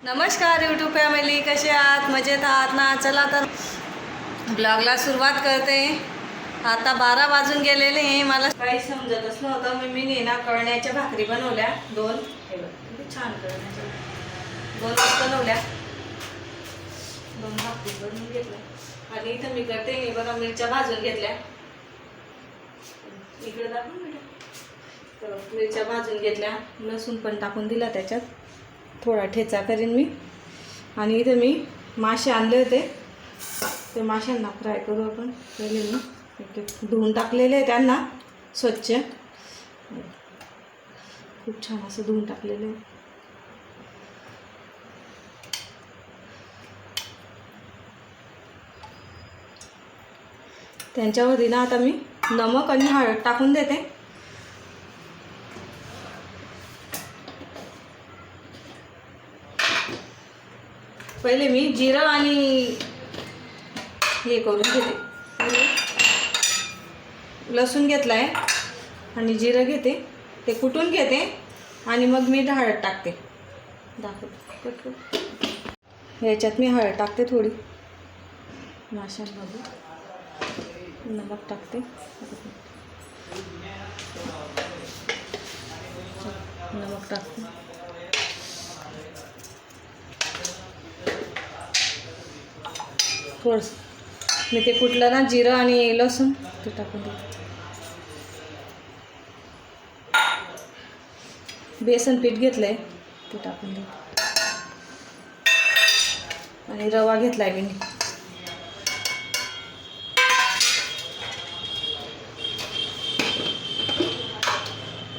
नमस्कार YouTube family, कसे आहात? मजेत आहात ना? चला तर ब्लॉगला सुरुवात करते. आता 12 वाजून गेलेले आहे. मला काही समजतच नव्हतं. मी ना कळण्याच्या भाकरी बनवल्या दोन. किती छान कळण्याच्या दोन बनवल्या. दोन भाकरी बनवून घेतल्या आणि इथं मी करते बघा, मिरच्या भाजून घेतल्या. इकडे दाखवून तर मिरच्या भाजून घेतल्या, लसूण पण टाकून दिला त्याच्यात. थोडा ठेचा करीन मी. आणि इथे मी मासे आणले होते, ते माशांना फ्राय करू आपण. पहिले मी एक धुवून टाकलेले आहे त्यांना स्वच्छ, खूप छान असं धुवून टाकलेले. त्यांच्यावरती ना आता मी नमक आणि हळद टाकून देते. पहिले मी जिरं आणि हे करून घेते. लसूण घेतलाय आणि जिरं घेते, ते कुटून घेते आणि मग मी हळद टाकते. याच्यात मी हळद टाकते थोडी, माशांमध्ये नमक टाकते. नमक टाकते. थोडंसं मी ते कुटलं ना जिरं आणि लसूण ते टाकून देते. बेसन पीठ घेतलंय ते टाकून देते. आणि रवा घेतलाय मी.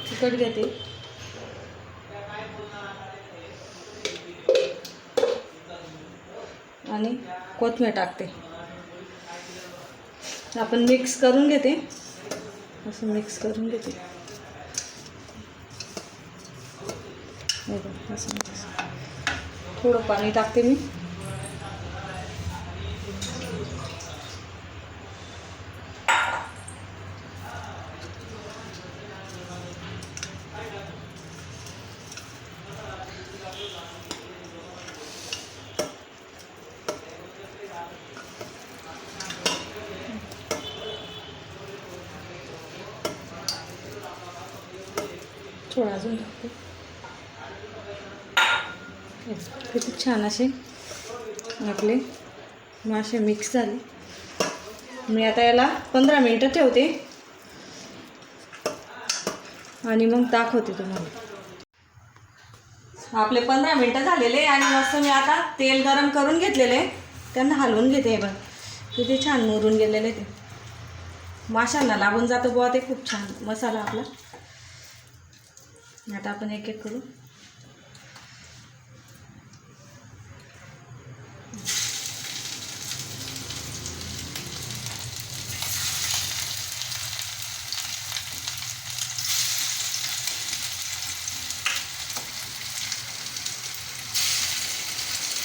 तिखट घेते आणि कोथिंबीर टाकते. आपण मिक्स करून घेते, असं मिक्स करून घेते. असं थोडं पाणी टाकते मी. थोडं अजून टाकते. किती छान असे आपले मासे मिक्स झाले. मी आता याला 15 मिनिटं ठेवते आणि मग दाखवते तुम्हाला. आपले 15 मिनिटं झालेले आणि मस्त मी आता तेल गरम करून घेतलेले, त्यांना हलवून घेते. हे बघ किती छान मुरून गेलेले, ते माशांना लागून जातं बुवा, ते खूप छान मसाला आपला. आता आपण एक एक करू.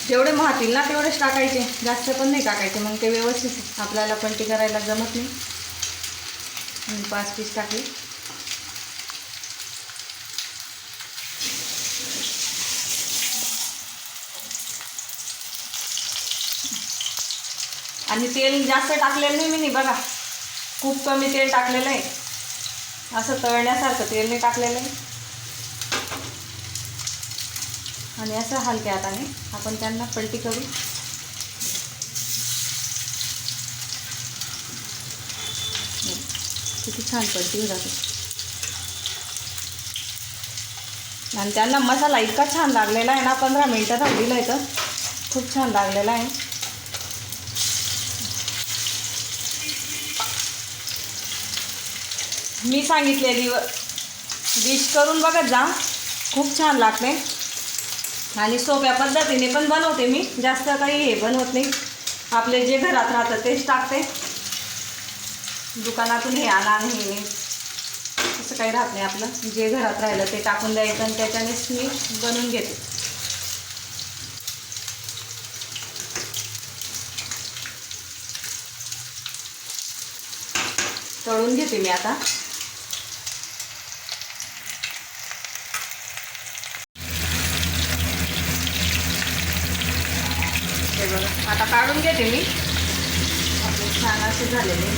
जेवढे माहतील ना तेवढेच टाकायचे, जास्त पण नाही टाकायचे, मग ते व्यवस्थित आपल्याला पलटी करायला जमत नाही. 5 पीस टाकले. आणि तेल जास्त टाकलेलं नाही मी, बघा खूप कमी तेल टाकलेलं आहे. असं तळण्यासारखं तेल नाही टाकलेलं आहे. आणि असं हलक्या हाताने आपण त्यांना पलटी करू. किती छान पलटी होत जाते. आणि त्यांना मसाला इतका छान लागलेला आहे ना, 15 मिनिटात दिला आहे तर खूप छान लागलेला आहे. मी सांगितलेली डिश करून बघत जा, खूप छान लागते. आणि सोप्या पद्धतीने पण बनवते मी, जास्त काही हे बनवत नाही. आपले जे घरात राहतं तेच टाकते. दुकानातून हे आणा आणि हे नाही असं काही राहत नाही. आपलं जे घरात राहिलं ते टाकून द्यायचं आणि त्याच्यानेच मी बनवून घेते. तळून घेते मी आता. हे बघा आता काढून घेते मी. आपले छान असे झालेले.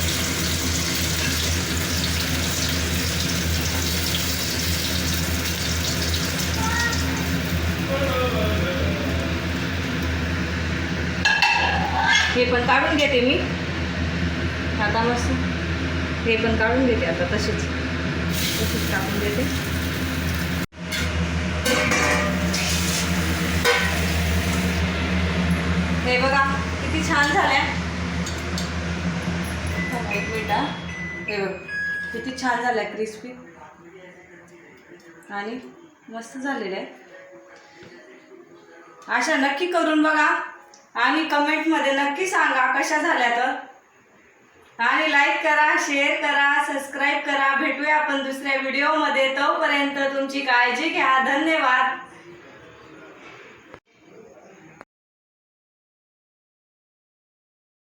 हे पण काढून घेते मी आता. मस्त हे पण काढून घेते आता. तसेच टाकून देते. हे बघा किती छान झाल्या. एक मिनिट. हे बघ किती छान झाल्या, क्रिस्पी आणि मस्त झालेल्या आहे. अशा नक्की करून बघा आणि कमेंटमध्ये नक्की सांगा कशा झाल्या तर. आणि लाईक करा, शेअर करा, सबस्क्राईब करा. भेटूया आपण दुसऱ्या व्हिडिओमध्ये. तोपर्यंत तुमची काळजी घ्या. धन्यवाद.